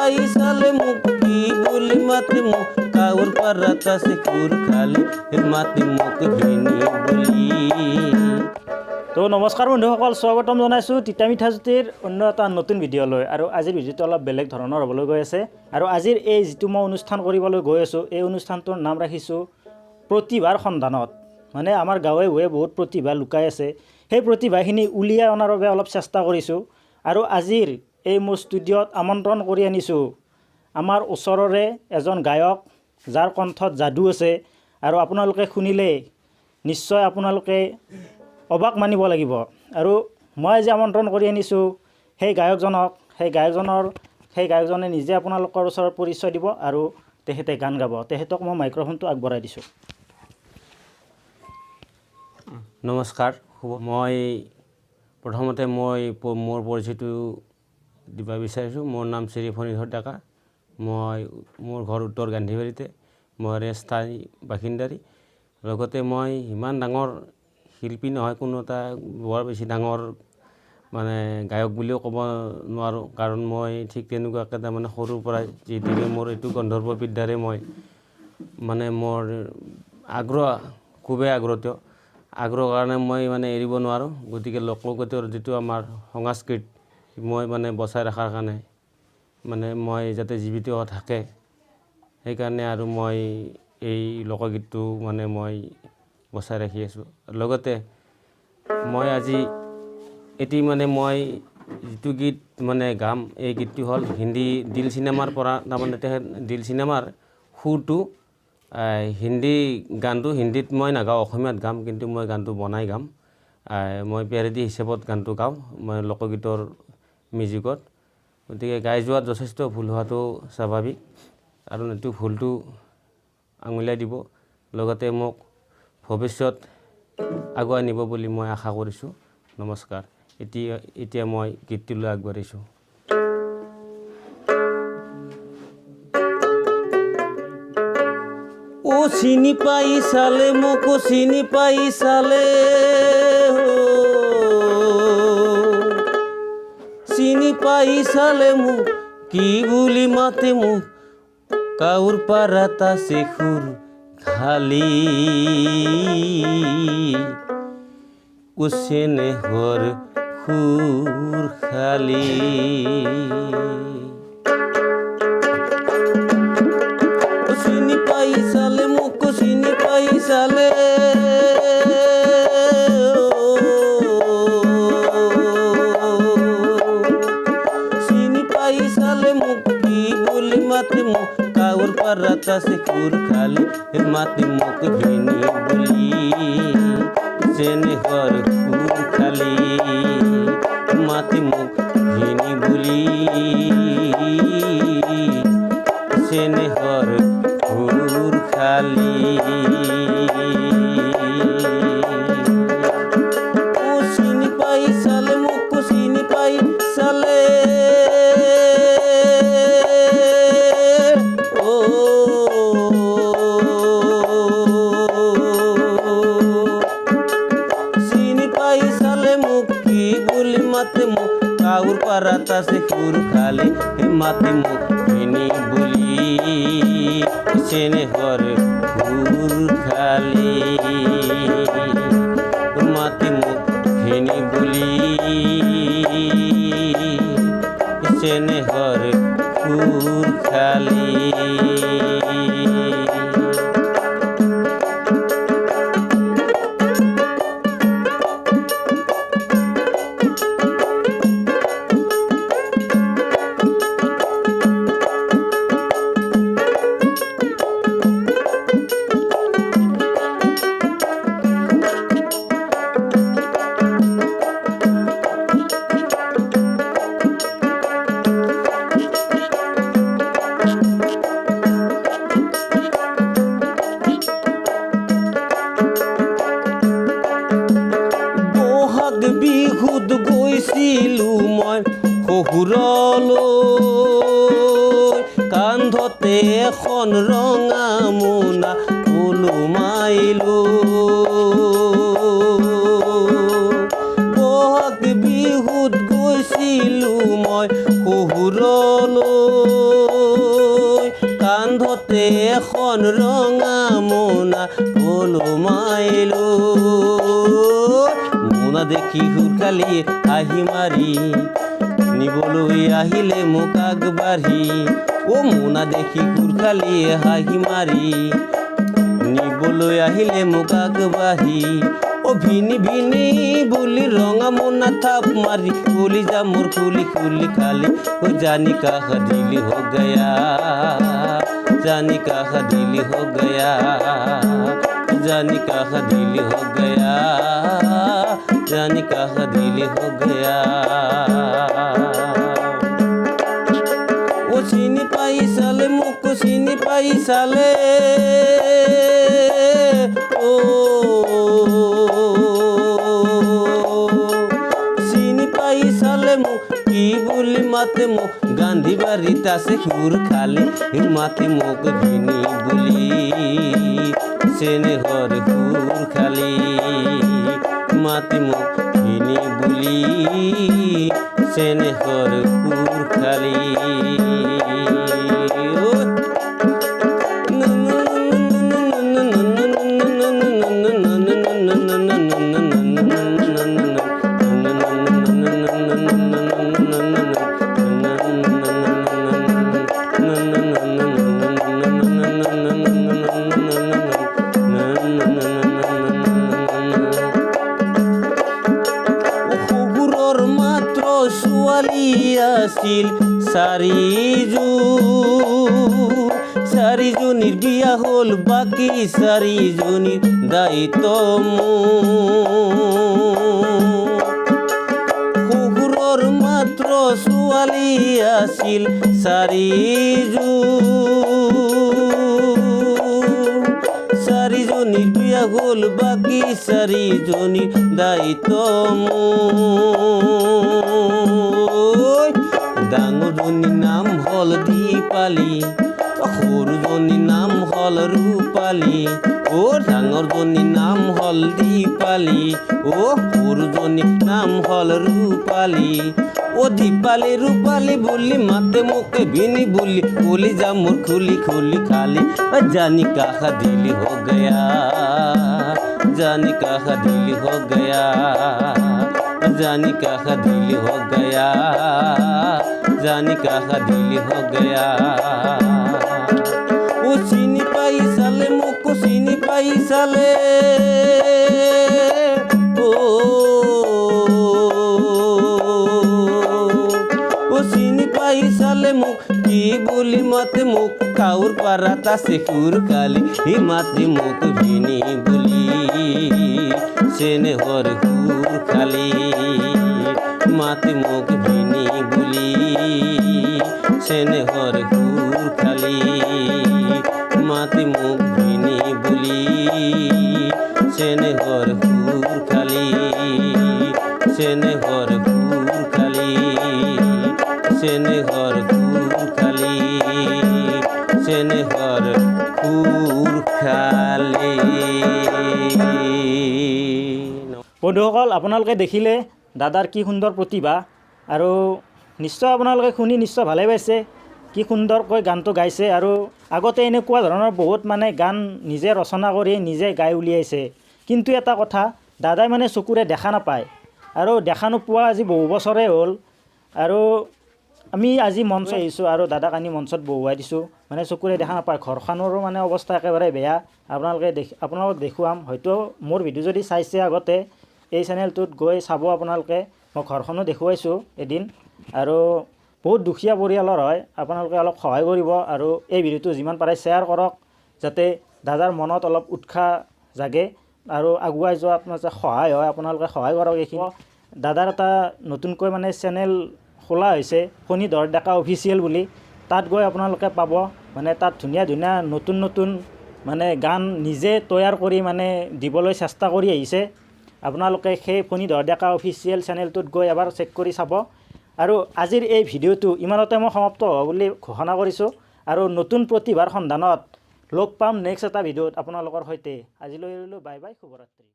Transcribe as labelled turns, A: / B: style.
A: পাই চালে মোক কি বুলি মাতে মোক কাউৰ পাৰত আছে খুৰ খালি মাতে মোক ভিনী বুলি।
B: তো নমস্কাৰ বন্ধুসকল, স্বাগতম জনাইছোঁ তিতা মিঠা জ্যোতিৰ অন্য এটা নতুন ভিডিঅ'লৈ। আৰু আজিৰ ভিডিঅ'টো অলপ বেলেগ ধৰণৰ হ'বলৈ গৈ আছে। আৰু আজিৰ এই যিটো মই অনুষ্ঠান কৰিবলৈ গৈ আছোঁ, এই অনুষ্ঠানটোৰ নাম ৰাখিছোঁ প্ৰতিভাৰ সন্ধানত। মানে আমাৰ গাঁৱে ভূঞে বহুত প্ৰতিভা লুকাই আছে, সেই প্ৰতিভাখিনি উলিয়াই অনাৰ বাবে অলপ চেষ্টা কৰিছোঁ। আৰু আজিৰ এই মোৰ ষ্টুডিঅ'ত আমন্ত্ৰণ কৰি আনিছোঁ আমাৰ ওচৰৰে এজন গায়ক, যাৰ কণ্ঠত যাদু আছে। আৰু আপোনালোকে শুনিলে নিশ্চয় আপোনালোকে অবাক মানিব লাগিব। আৰু মই আজি আমন্ত্ৰণ কৰি আনিছোঁ সেই গায়কজনক। সেই গায়কজনে নিজে আপোনালোকৰ ওচৰত পৰিচয় দিব আৰু তেখেতে গান গাব। তেখেতক মই মাইক্ৰফোনটো আগবঢ়াই দিছোঁ।
A: নমস্কাৰ। মই প্ৰথমতে মোৰ পৰিচয়টো দিব বিচাৰিছোঁ। মোৰ নাম শ্ৰী ফণীধৰ ডেকা। মোৰ ঘৰ উত্তৰ গান্ধীবাৰীতে। মই স্থায়ী বাসিন্দাৰী। লগতে মই ইমান ডাঙৰ শিল্পী নহয়, কোনো এটা বৰ বেছি ডাঙৰ মানে গায়ক বুলিও ক'ব নোৱাৰোঁ, কাৰণ মই ঠিক তেনেকুৱাকৈ তাৰমানে সৰুৰ পৰাই যিহেতুকে মোৰ এইটো গন্ধৰ্ব বিদ্যাৰে মই মানে মোৰ খুবেই আগ্ৰহ কাৰণে মই মানে এৰিব নোৱাৰোঁ। গতিকে লোকগীতৰ যিটো আমাৰ সংস্কৃত মই মানে বচাই ৰখাৰ কাৰণে মানে মই যাতে জীৱিত থাকে, সেইকাৰণে আৰু মই এই লোকগীতটো মানে মই বচাই ৰাখি আছোঁ। লগতে মই আজি এটি মানে মই যিটো গীত মানে গাম, এই গীতটো হ'ল হিন্দী দিল চিনেমাৰ পৰা। তাৰমানে দিল চিনেমাৰ সুৰটো গানটো হিন্দীত মই নাগাওঁ, অসমীয়াত গাম। কিন্তু মই গানটো বনাই গাম। মই পেৰডি হিচাপত গানটো গাওঁ মই লোকগীতৰ মিউজিকত। গতিকে গাই যোৱাত যথেষ্ট ভুল হোৱাটো স্বাভাৱিক, আৰু এইটো ভুলটো আঙুলিয়াই দিব। লগতে মোক ভৱিষ্যত আগুৱাই নিব বুলি মই আশা কৰিছোঁ। নমস্কাৰ। এতিয়া মই গীতটোলৈ আগবাঢ়িছোঁ। ও চিনি পাই চালে মোক, চিনি পাই চালে, চিনি পাই চালে মোক কি বুলি মাতে মোক কাউৰ পাৰত আছে খুৰ খালি উচেনে হৰ খুৰ খালি। চিনি পাই চালে মোক, চিনি পাই চালে, চিনি পাই চালে মোক কি বুলি মাতে মোক কাউৰ পাৰত আছে খুৰ খালি মাতে মোক ভিনী বুলি যেনে হৰ খুৰ খালি মাতে মোক ভিনী বুলি যেনে হৰ খুৰ খালি। ও চিনি পাই চালে মোক, চিনি পাই চালে, চিনি পাই চালে মোক কি বুলি মাতে মোক কাউৰ পাৰত আছে খুৰ খালি মাতে মোক ভিনী বুলি চেনে হৰ খুৰ খালি মাতে মোক ভিনী বুলি চেনে হৰ খুৰ খালি। বিহুত গৈছিলোঁ মই শহুৰলৈ, কান্ধতে এখন ৰঙা মোনা ওলোমাইলোঁ। বহাগ বিহুত গৈছিলোঁ মই শহুৰ লৈ কান্ধতে এখন ৰঙা মোনা ওলোমাই লৈ মোনা দেখি হুৰখালি আহি মাৰি নিবলৈ আহিলে মোক আগবাঢ়ি মোনা দেখি হুৰখালি হাঁহি মাৰি নিবলৈ আহিলে মোক আগবাঢ়ি ভিনি ভিনি বুলি ৰঙা মোনা থাপ মাৰি খুলি যা মোৰ খুলি খুলি খালি জানি কাহা দিলি हो गया जानी काहा दिली हो गया जानी काहा दिली हो गया जानी काहा दिली हो गया ओ চিনি পাই সালে মুখ চিনি পাই সালে ও চিনি পাই সালে মুখ কি বুলি মাতে মোক গান্ধী বাড়িত আছে সুর খালি মাতে মোক ভিনি বুলি চেনে হর সুর খালি মাতে মোক ভিনি বুলি চেনে হর সুর খালি আছিল চাৰিজনীৰ বিয়া হ'ল বাকী চাৰিজনীৰ দায়িত্ব শহুৰৰ মাত্ৰ ছোৱালী আছিল চাৰিজনীৰ বিয়া হ'ল বাকী চাৰিজনীৰ দায়িত্ব ডাঙৰজনীৰ নাম হ'ল দীপালী সৰুজনীৰ নাম হ'ল ৰূপালী ডাঙৰজনীৰ নাম হ'ল দীপালী সৰুজনীৰ নাম হ'ল ৰূপালী দীপালী ৰূপালী বুলি মাতে মোকে ভিনি বুলি খুলি যা মোৰ খুলি খুলি খালি জানি কাহা দিলি हो गया जानी काहा दिली हो गया जानी काहा दिली हो गया जानी काहा दिली हो गया চিনি পাই সালে মোক চিনি পাই সালে চিনি পাই সালে মোক কি বুলি মাতে মোক কাউৰ পাৰাত আছে সুৰ খালি মাতে মোক ভিনি বুলি চেনে হৰ সুৰ খালি মাতে মোক ভিনি বুলি চেনে হৰ সুৰ খালি মাতে মোক ভিনি বুলি চেনে হৰ সুৰ খালি চেনে হৰ সুৰ খালি চেনে হৰ সুৰ খালি চেনে হৰ সুৰ খালি।
B: বন্ধুসকল আপোনালোকে দেখিলে দাদাৰ কি সুন্দৰ প্ৰতিভা আৰু নিশ্চয় আপোনালোকে শুনি নিশ্চয় ভালে পাইছে কি সুন্দৰকৈ গানটো গাইছে আৰু আগতে এনেকুৱা ধৰণৰ বহুত মানে গান নিজে ৰচনা কৰি নিজে গাই উলিয়াইছে কিন্তু এটা কথা দাদাই মানে চকুৰে দেখা নাপায় আৰু দেখা নোপোৱা আজি বহু বছৰে হ'ল আৰু আমি আজি মঞ্চ আহিছোঁ আৰু দাদাক আনি মঞ্চত বহুৱাই দিছোঁ মানে চকুৰে দেখা নাপায় ঘৰখনৰো মানে অৱস্থা একেবাৰে বেয়া আপোনালোকক দেখুৱাম হয়তো মোৰ ভিডিঅ' যদি চাইছে আগতে এই চেনেলটোত গৈ চাব আপোনালোকে মই ঘৰখনো দেখুৱাইছোঁ এদিন আৰু বহুত দুখীয়া পৰিয়ালৰ হয় আপোনালোকে অলপ সহায় কৰিব আৰু এই ভিডিঅ'টো যিমান পাৰে শ্বেয়াৰ কৰক যাতে দাদাৰ মনত অলপ উৎসাহ জাগে আৰু আগুৱাই যোৱাত মানে সহায় হয় আপোনালোকে সহায় কৰক এইখিনি দাদাৰ এটা নতুনকৈ মানে চেনেল খোলা হৈছে ফণীধৰ ডেকা অফিচিয়েল বুলি তাত গৈ আপোনালোকে পাব মানে তাত ধুনীয়া ধুনীয়া নতুন নতুন মানে গান নিজে তৈয়াৰ কৰি মানে দিবলৈ চেষ্টা কৰি আহিছে আপোনালোকে সেই ফণীধৰ ডেকা অফিচিয়েল চেনেলটোত গৈ এবাৰ চেক কৰি চাব আৰু আজিৰ এই ভিডিঅ'টো ইমানতে মই সমাপ্ত হ'ব বুলি ঘোষণা কৰিছোঁ আৰু নতুন প্ৰতিভাৰ সন্ধানত লগ পাম নেক্সট এটা ভিডিঅ'ত আপোনালোকৰ সৈতে আজিলৈ বাই বাই শুভৰাত্ৰি।